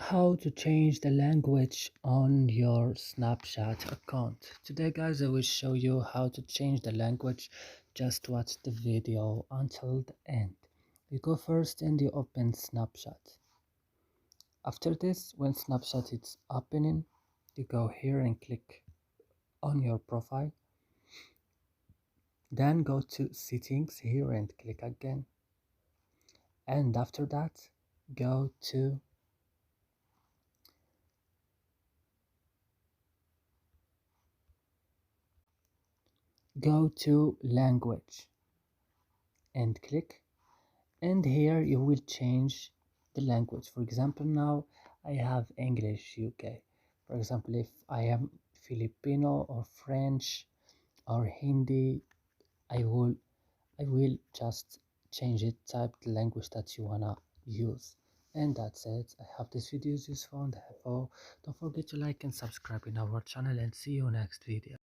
How to change the language on your Snapchat account. Today guys, I will show you how to change the language. Just watch the video until the end. You go first and you open Snapchat. After this, when Snapchat is opening, you go here and click on your profile. Then go to settings here and click again. And after that, go to language and click, and here you will change the language. For example, now I have English UK. For example, if I am Filipino or French or Hindi, I will just change it, type the language that you wanna use. And that's it. I hope this video is useful and helpful. Don't forget to like and subscribe in our channel, and see you next video.